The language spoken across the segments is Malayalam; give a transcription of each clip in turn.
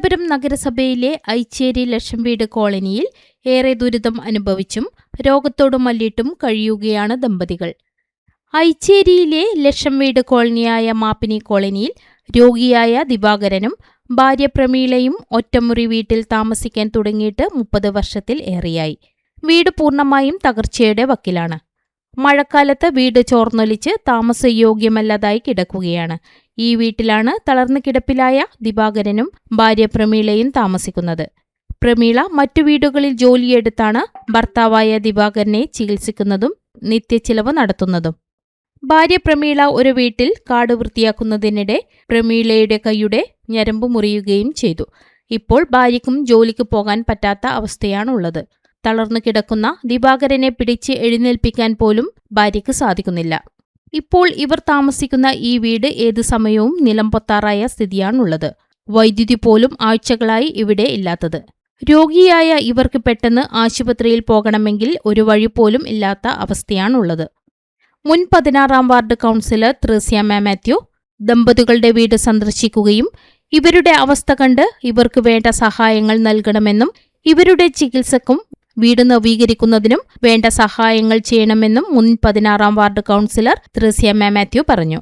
തിരുവനന്തപുരം നഗരസഭയിലെ ഐച്ചേരി ലക്ഷംവീട് കോളനിയിൽ ഏറെ ദുരിതം അനുഭവിച്ചും രോഗത്തോട് മല്ലിട്ടും കഴിയുകയാണ് ദമ്പതികൾ. ഐച്ചേരിയിലെ ലക്ഷംവീട് കോളനിയായ മാപ്പിനി കോളനിയിൽ രോഗിയായ ദിവാകരനും ഭാര്യ പ്രമീളയും ഒറ്റമുറി വീട്ടിൽ താമസിക്കാൻ തുടങ്ങിയിട്ട് 30 വർഷത്തിൽ ഏറെയായി. വീട് പൂർണ്ണമായും തകർച്ചയുടെ വക്കിലാണ്. മഴക്കാലത്ത് വീട് ചോർന്നൊലിച്ച് താമസയോഗ്യമല്ലാതായി കിടക്കുകയാണ്. ഈ വീട്ടിലാണ് തളർന്നു കിടപ്പിലായ ദിവാകരനും ഭാര്യ പ്രമീളയും താമസിക്കുന്നത്. പ്രമീള മറ്റു വീടുകളിൽ ജോലിയെടുത്താണ് ഭർത്താവായ ദിവാകരനെ ചികിത്സിക്കുന്നതും നിത്യച്ചിലവ് നടത്തുന്നതും. ഭാര്യ പ്രമീള ഒരു വീട്ടിൽ കാട് വൃത്തിയാക്കുന്നതിനിടെ പ്രമീളയുടെ കൈയുടെ ഞരമ്പ് മുറിയുകയും ചെയ്തു. ഇപ്പോൾ ഭാര്യയ്ക്കും ജോലിക്ക് പോകാൻ പറ്റാത്ത അവസ്ഥയാണുള്ളത്. തളർന്നു കിടക്കുന്ന ദിവാകരനെ പിടിച്ച് എഴുന്നേൽപ്പിക്കാൻ പോലും ഭാര്യയ്ക്ക് സാധിക്കുന്നില്ല. ഇപ്പോൾ ഇവർ താമസിക്കുന്ന ഈ വീട് ഏതു സമയവും നിലം പൊത്താറായ സ്ഥിതിയാണുള്ളത്. വൈദ്യുതി പോലും ആഴ്ചകളായി ഇവിടെ ഇല്ലാത്തത്. രോഗിയായ ഇവർക്ക് പെട്ടെന്ന് ആശുപത്രിയിൽ പോകണമെങ്കിൽ ഒരു വഴി പോലും ഇല്ലാത്ത അവസ്ഥയാണുള്ളത്. മുൻ 16-ാം വാർഡ് കൗൺസിലർ ത്രേസ്യ മാത്യു ദമ്പതികളുടെ വീട് സന്ദർശിക്കുകയും ഇവരുടെ അവസ്ഥ കണ്ട് ഇവർക്ക് വേണ്ട സഹായങ്ങൾ നൽകണമെന്നും ഇവരുടെ ചികിത്സക്കും വീട് നവീകരിക്കുന്നതിനും വേണ്ട സഹായങ്ങൾ ചെയ്യണമെന്നും മുൻ 16-ാം വാർഡ് കൗൺസിലർ ത്രേസ്യ മാത്യു പറഞ്ഞു.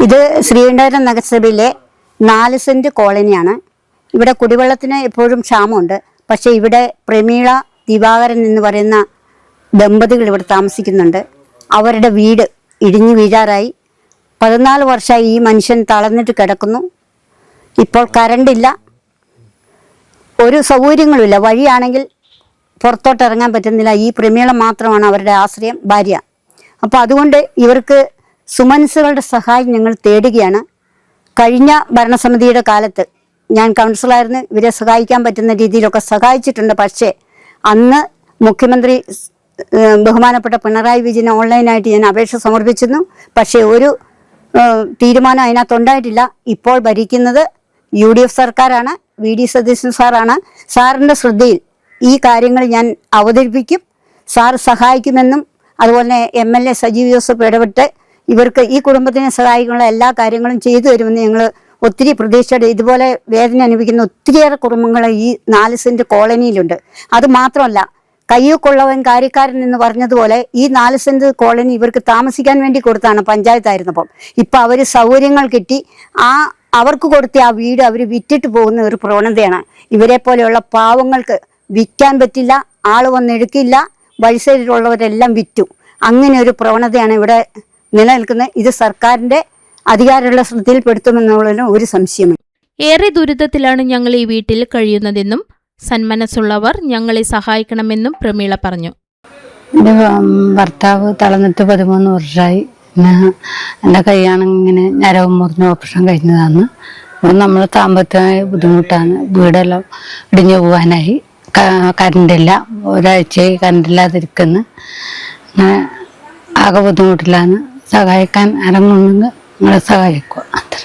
ഇത് ശ്രീകണ്ഠപുരം നഗരസഭയിലെ 4 സെന്റ് കോളനിയാണ്. ഇവിടെ കുടിവെള്ളത്തിന് എപ്പോഴും ക്ഷാമമുണ്ട്. പക്ഷെ ഇവിടെ പ്രമീള ദിവാകരൻ എന്ന് പറയുന്ന ദമ്പതികൾ ഇവിടെ താമസിക്കുന്നുണ്ട്. അവരുടെ വീട് ഇടിഞ്ഞു വീഴാറായി. 14 വർഷമായി ഈ മനുഷ്യൻ തളർന്നിട്ട് കിടക്കുന്നു. ഇപ്പോൾ കറണ്ടില്ല, ഒരു സൗകര്യങ്ങളുമില്ല. വഴിയാണെങ്കിൽ പുറത്തോട്ട് ഇറങ്ങാൻ പറ്റുന്നില്ല. ഈ പ്രമീള മാത്രമാണ് അവരുടെ ആശ്രയം, ഭാര്യ. അപ്പോൾ അതുകൊണ്ട് ഇവർക്ക് സുമനസ്സുകളുടെ സഹായം ഞങ്ങൾ തേടുകയാണ്. കഴിഞ്ഞ ഭരണസമിതിയുടെ കാലത്ത് ഞാൻ കൗൺസിലറായിരുന്നു. ഇവരെ സഹായിക്കാൻ പറ്റുന്ന രീതിയിലൊക്കെ സഹായിച്ചിട്ടുണ്ട്. പക്ഷേ അന്ന് മുഖ്യമന്ത്രി ബഹുമാനപ്പെട്ട പിണറായി വിജയൻ ഓൺലൈനായിട്ട് ഞാൻ അപേക്ഷ സമർപ്പിച്ചിരുന്നു. പക്ഷേ ഒരു തീരുമാനം അതിനകത്തുണ്ടായിട്ടില്ല. ഇപ്പോൾ ഭരിക്കുന്നത് UDF സർക്കാരാണ്. VD സതീശൻ സാറാണ്. സാറിൻ്റെ ശ്രദ്ധയിൽ ഈ കാര്യങ്ങൾ ഞാൻ അവതരിപ്പിക്കും. സാർ സഹായിക്കുമെന്നും അതുപോലെ MLA സജീവ് ജോസഫ് ഇടപെട്ട് ഇവർക്ക് ഈ കുടുംബത്തിനെ സഹായിക്കാനുള്ള എല്ലാ കാര്യങ്ങളും ചെയ്തു തരുമെന്ന് ഞങ്ങൾ ഒത്തിരി പ്രതീക്ഷയോടെ. ഇതുപോലെ വേദന അനുഭവിക്കുന്ന ഒത്തിരിയേറെ കുടുംബങ്ങൾ ഈ 4 സെന്റ് കോളനിയിലുണ്ട്. അത് മാത്രമല്ല, കയ്യൂക്കുള്ളവൻ കാര്യക്കാരൻ എന്ന് പറഞ്ഞതുപോലെ ഈ 4 സെന്റ് കോളനി ഇവർക്ക് താമസിക്കാൻ വേണ്ടി കൊടുത്താണ് പഞ്ചായത്തായിരുന്നപ്പം. ഇപ്പം അവർ സൗകര്യങ്ങൾ കിട്ടി അവർക്ക് കൊടുത്ത ആ വീട് അവർ വിറ്റിട്ട് പോകുന്ന ഒരു പ്രവണതയാണ്. ഇവരെ പോലെയുള്ള പാവങ്ങൾക്ക് വിൽക്കാൻ പറ്റില്ല, ആൾ വന്നെടുക്കില്ല, വഴിസൈഡിലുള്ളവരെല്ലാം വിറ്റു. അങ്ങനെ ഒരു പ്രവണതയാണ് ഇവിടെ നിലനിൽക്കുന്നത്. ഇത് സർക്കാരിന്റെ അധികാരമുള്ള ശ്രദ്ധയിൽപ്പെടുത്തുമെന്നുള്ളതിന് ഒരു സംശയമില്ല. ഏറെ ദുരിതത്തിലാണ് ഞങ്ങൾ ഈ വീട്ടിൽ കഴിയുന്നതെന്നും സന്മനസ്സുള്ളവർ ഞങ്ങളെ സഹായിക്കണമെന്നും പ്രമീള പറഞ്ഞു. എൻ്റെ ഭർത്താവ് തളർന്നിട്ട് 13 വർഷമായി. എൻ്റെ കൈയാണെങ്കിൽ ഇങ്ങനെ ഞരമ്പ് മുറിഞ്ഞ ഓപ്പറേഷൻ കഴിഞ്ഞതാണ്. അപ്പം നമ്മൾ സാമ്പത്തികമായ ബുദ്ധിമുട്ടാണ്. വീടെല്ലാം ഇടിഞ്ഞു പോകാനായി. കറണ്ടില്ല, ഒരാഴ്ചയായി കറണ്ടില്ലാതിരിക്കുന്നു. ആകെ ബുദ്ധിമുട്ടിലാണ്. സഹായിക്കാൻ ഇറങ്ങുന്നെങ്കിൽ നിങ്ങളെ സഹായിക്കുക. അത്ര.